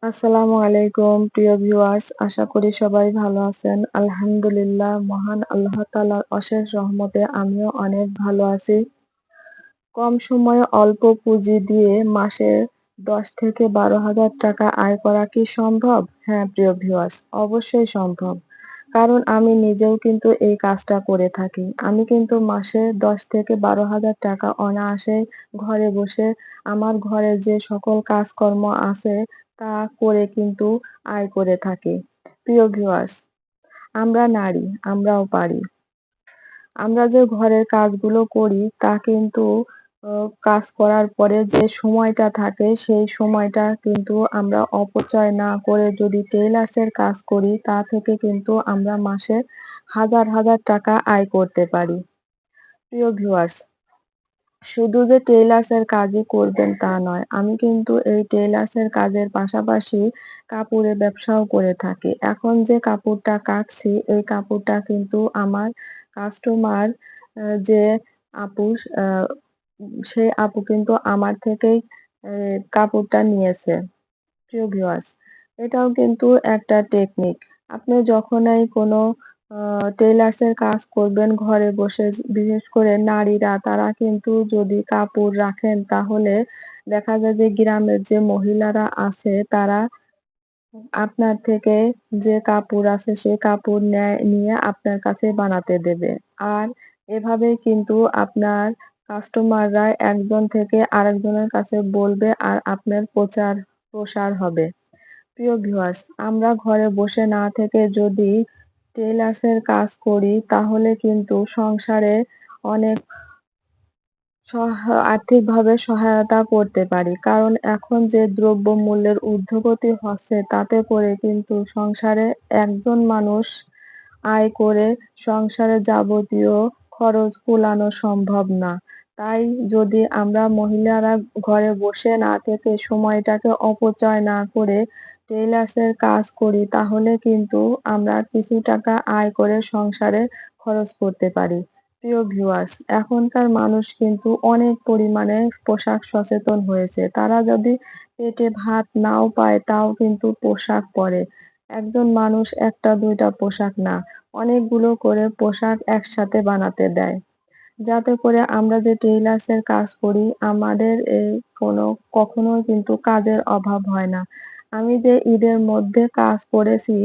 আসসালামু আলাইকুম প্রিয় ভিউয়ার্স, আশা করি সবাই ভালো আছেন। আলহামদুলিল্লাহ, মহান আল্লাহ তাআলার অশেষ রহমতে আমিও অনেক ভালো আছি। কম সময়ে অল্প পুঁজি দিয়ে মাসে ১০ থেকে ১২,০০০ টাকা আয় করা কি সম্ভব? হ্যাঁ প্রিয় ভিউয়ার্স, অবশ্যই সম্ভব। কারণ আমি নিজেও কিন্তু এই কাজটা করে থাকি। আমি কিন্তু মাসে ১০ থেকে ১২,০০০ টাকা অনায়াসে ঘরে বসে আমার ঘরে যে সকল কাজকর্ম আছে তা করে কিন্তু আয় করে থাকি। প্রিয় ভিউয়ার্স, আমরা নারী, আমরাও পারি। আমরা যে ঘরের কাজগুলো করি তা কিন্তু কাজ করার পরে যে সময়টা থাকে সেই সময়টা কিন্তু আমরা অপচয় না করে যদি টেইলার্সের কাজ করি তা থেকে কিন্তু আমরা মাসে হাজার, হাজার টাকা আয় করতে পারি। প্রিয় ভিউয়ার্স, শুধু যে টেইলার্সের কাজই করবেন তা নয়। আমি কিন্তু এই টেইলার্সের কাজের পাশাপাশি কাপড়ের ব্যবসাও করে থাকি। এখন যে কাপড়টা কাটছি এই কাপড়টা কিন্তু আমার কাস্টমার যে আপু আ সেই আপু কিন্তু আমার থেকেই কাপড়টা নিয়েছে। প্রিয় ভিউয়ার্স, এটাও কিন্তু একটা টেকনিক। আপনি যখনই কোনো আ টেইলার্সের কাজ করবেন ঘরে বসে, বিশেষ করে নারীরা তারা কিন্তু যদি কাপড় রাখেন তাহলে দেখা যায় যে গ্রামের যে মহিলারা আছে তারা আপনার থেকে যে কাপড় আছে সেই কাপড় নিয়ে আপনার কাছে বানাতে দেবে। আর এভাবেই কিন্তু আপনার কাস্টমাররা একজন থেকে আরেকজনের কাছে বলবে আর আপনার প্রসার হবে। প্রিয় ভিউয়ার্স, আমরা ঘরে বসে না থেকে যদি টেইলার্সের কাজ করি তাহলে কিন্তু সংসারে অনেক সহ আর্থিকভাবে সহায়তা করতে পারি। কারণ এখন যে দ্রব্যমূল্যের ঊর্ধ্বগতি হচ্ছে তাতে করে কিন্তু সংসারে একজন মানুষ আয় করে সংসারের যাবতীয় খরচ কুলানো সম্ভব না। তাই যদি আমরা মহিলারা ঘরে বসে না থেকে সময়টাকে অপচয় না করে টেইলার্সের কাজ করি তাহলে কিন্তু আমরা কিছু টাকা আয় করে সংসারে খরচ করতে পারি। প্রিয় ভিউয়ার্স, এখনকার মানুষ কিন্তু অনেক পরিমাণে পোশাক সচেতন হয়েছে। তারা যদি পেটে ভাত নাও পায় তাও কিন্তু পোশাক পরে। একজন মানুষ ১ টা ২ টা পোশাক না, অনেকগুলো করে পোশাক একসাথে বানাতে দেয়। যাতে করে আমরা যে টেইলার্সের কাজ করি আমাদের কখনোই কিন্তু কাজের অভাব হয় না। আমি যে ঈদের মধ্যে কাজ করেছি,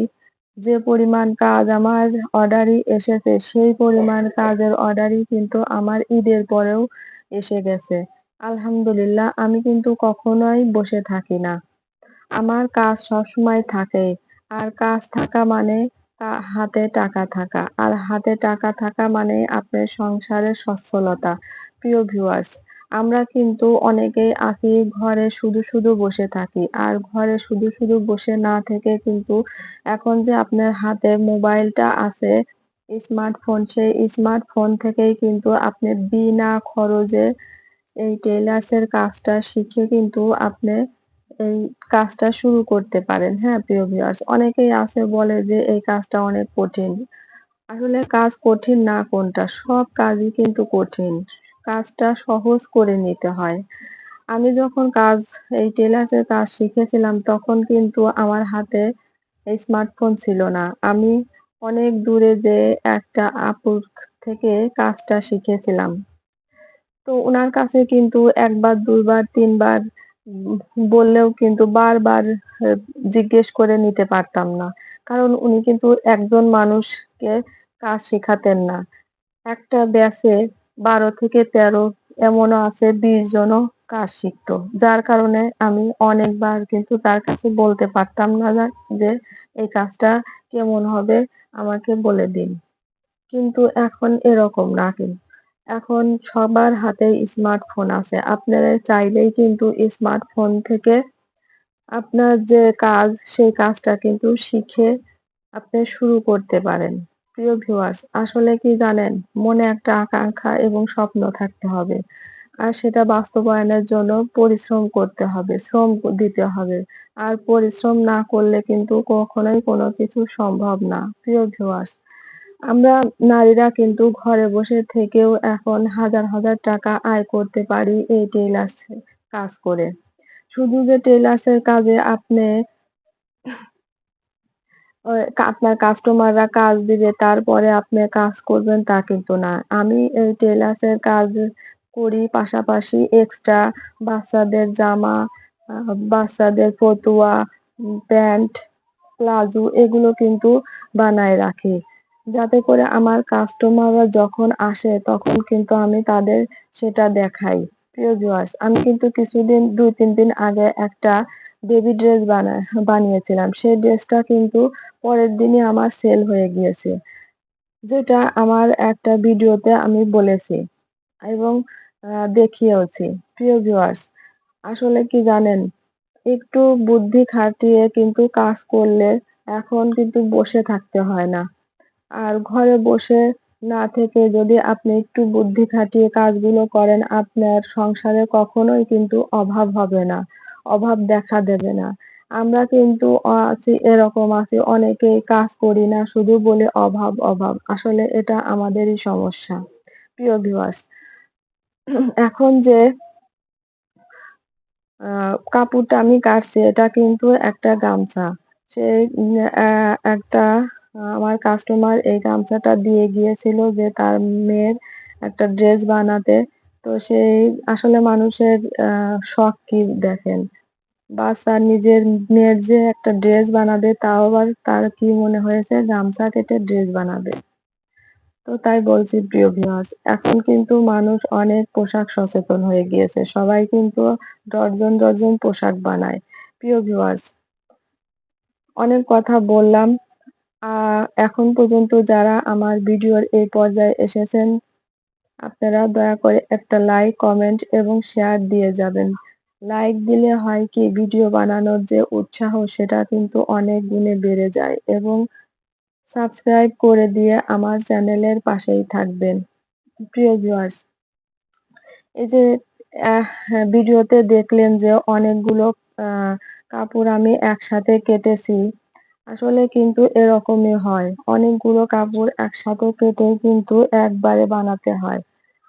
যে পরিমাণ কাজ আমার অর্ডারই এসেছে সেই পরিমাণ কাজের অর্ডারই কিন্তু আমার ঈদের পরেও এসে গেছে। আলহামদুলিল্লাহ, আমি কিন্তু কখনোই বসে থাকি না। আমার কাজ সবসময় থাকে। আর কাজ থাকা মানে হাতে টাকা থাকা। আর হাতে টাকা থাকা মানে আপনার সংসারের সচ্ছলতা। প্রিয় ভিউয়ার্স, আমরা কিন্তু অনেকেই আছি ঘরে শুধু, শুধু বসে থাকি। আর ঘরে শুধু, শুধু বসে না থেকে কিন্তু এখন যে আপনার হাতে মোবাইলটা আছে, স্মার্টফোন, সেই স্মার্টফোন থেকেই কিন্তু আপনি বিনা খরচে এই টেইলার্সের কাজটা শিখে কিন্তু আপনি এই কাজটা শুরু করতে পারেন। হ্যাঁ, প্রিয় ভিউয়ার্স, অনেকেই আছে বলে যে এই কাজটা অনেক কঠিন। আসলে কাজ কঠিন না কোনটা, সব কাজই কিন্তু কঠিন। কাজটা সহজ করে নিতে হয়। আমি যখন এই টেইলার্সের কাজ শিখেছিলাম তখন কিন্তু আমার হাতে স্মার্টফোন ছিল না। আমি অনেক দূরে যেয়ে একটা আপুর থেকে কাজটা শিখেছিলাম। তো উনার কাছে কিন্তু ১ বার, ২ বার, ৩ বার উম বললেও কিন্তু বারবার জিজ্ঞেস করে নিতে পারতাম না। কারণ উনি কিন্তু একজন মানুষকে কাজ শিখাতেন না। একটা ব্যাচে ১২ থেকে ১৩ এমনও আছে ২০ জনও কাজ শিখতো। যার কারণে আমি অনেকবার কিন্তু তার কাছে বলতে পারতাম না যে এই কাজটা কেমন হবে আমাকে বলে দিন। কিন্তু এখন এরকম না এখন সবার হাতেই স্মার্টফোন আছে। আপনারা চাইলেই কিন্তু স্মার্টফোন থেকে আপনার যে কাজ, সেই কাজটা কিন্তু শিখে আপনি শুরু করতে পারেন। প্রিয় ভিউয়ার্স, আসলে কি জানেন? মনে একটা আকাঙ্ক্ষা এবং স্বপ্ন থাকতে হবে। আর সেটা বাস্তবায়নের জন্য পরিশ্রম করতে হবে, শ্রম দিতে হবে। আর পরিশ্রম না করলে কিন্তু কখনোই কোনো কিছু সম্ভব না। প্রিয় ভিউয়ার্স, আমরা নারীরা কিন্তু ঘরে বসে থেকেও এখন হাজার, হাজার টাকা আয় করতে পারি এই টেইলার্স কাজ করে। শুধু যে টেইলার্সের কাজে আপনি আপনার কাস্টমাররা কাজ দিবে তারপরে আপনি কাজ করবেন তা কিন্তু না। আমি এই টেলার্সের কাজ করি, পাশাপাশি এক্সট্রা বাচ্চাদের জামা, আ বাচ্চাদের ফতুয়া, প্যান্ট, প্লাজো এগুলো কিন্তু বানায় রাখি। যাতে করে আমার কাস্টমাররা যখন আসে তখন কিন্তু আমি তাদের সেটা দেখাই। প্রিয় ভিউয়ার্স, আমি কিন্তু কিছুদিন ২-৩ দিন আগে একটা বেবি ড্রেস বানিয়েছিলাম। সেই ড্রেসটা কিন্তু পরের দিনই আমার সেল হয়ে গিয়েছে। যেটা আমার একটা ভিডিওতে আমি বলেছি এবং দেখিয়েওছি। প্রিয় ভিউয়ার্স, আসলে কি জানেন? একটু বুদ্ধি খাটিয়ে কিন্তু কাজ করলে এখন কিন্তু বসে থাকতে হয় না। আর ঘরে বসে না থেকে যদি আপনি একটু বুদ্ধি খাটিয়ে কাজগুলো করেন, আপনার সংসারে কখনোই কিন্তু অভাব হবে না। অভাব দেখা দেবে না। আমরা কিন্তু আছি অনেকেই কাজ করি না, শুধু বলি অভাব, অভাব। আসলে এটা আমাদেরই সমস্যা। প্রিয় ভিউয়ার্স, এখন যে আ কাপড়টা আমি কাটছি এটা কিন্তু একটা গামছা। সেই অ্যা একটা আমার কাস্টমার এই গামছাটা দিয়ে গিয়েছিল যে তার মেয়ের একটা ড্রেস বানাতে। তো সেই আসলে মানুষের শখ কি দেখেন। বাচ্চা নিজের মেয়ের যে একটা ড্রেস বানাবে তাও আবার তার কি মনে হয়েছে গামছা কেটে ড্রেস বানাবে। তো তাই বলছি প্রিয় ভিউয়ার্স, এখন কিন্তু মানুষ অনেক পোশাক সচেতন হয়ে গিয়েছে। সবাই কিন্তু ডর্জন, ডর্জন পোশাক বানায়। প্রিয় ভিউয়ার্স, অনেক কথা বললাম। আ এখন পর্যন্ত যারা আমার ভিডিওর এই পর্যায়ে এসেছেন, আপনারা দয়া করে একটা লাইক, কমেন্ট এবং শেয়ার দিয়ে যাবেন। লাইক দিলে হয় কি ভিডিও বানানোর যে উৎসাহ সেটা কিন্তু অনেক গুণে বেড়ে যায় এবং সাবস্ক্রাইব করে দিয়ে আমার চ্যানেলের পাশেই থাকবেন। প্রিয় ভিউয়ার্স, এই যে ভিডিওতে দেখলেন যে অনেকগুলো আ কাপড় আমি একসাথে কেটেছি। আসলে কিন্তু এরকমই হয়। অনেকগুলো কাপড় একসাথে কেটে কিন্তু একবারে বানাতে হয়।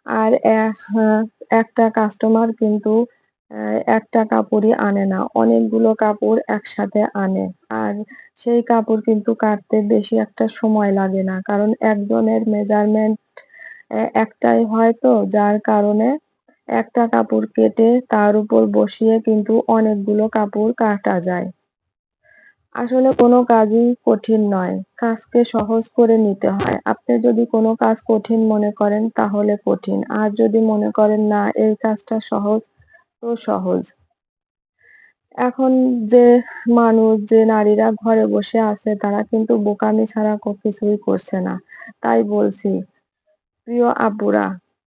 আর একটা কাস্টমার কিন্তু একটা কাপড়ই আনে না। অনেকগুলো কাপড় একসাথে আনে। আর সেই কাপড় কিন্তু কাটতে বেশি একটা সময় লাগে না। কারণ একজনের মেজারমেন্ট একটাই হয় তো, যার কারণে একটা কাপড় কেটে তার উপর বসিয়ে কিন্তু অনেকগুলো কাপড় কাটা যায়। আসলে কোনো কাজই কঠিন নয়। কাজকে সহজ করে নিতে হয়। আপনি যদি কোনো কাজ কঠিন মনে করেন তাহলে কঠিন। আর যদি মনে করেন না এই কাজটা সহজ, তো সহজ। এখন যে যে নারীরা ঘরে বসে আছে তারা কিন্তু বোকামি ছাড়া কিছুই করছে না। তাই বলছি, প্রিয় আপুরা,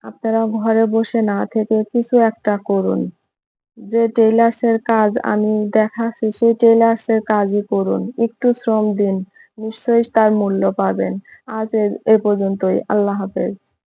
আপনারা ঘরে বসে না থেকে কিছু একটা করুন। যে টেইলার্স এর কাজ আমি দেখাচ্ছি সেই টেইলার্স এর কাজই করুন। একটু শ্রম দিন। নিশ্চয়ই তার মূল্য পাবেন। আজ এ পর্যন্তই। আল্লাহ হাফেজ।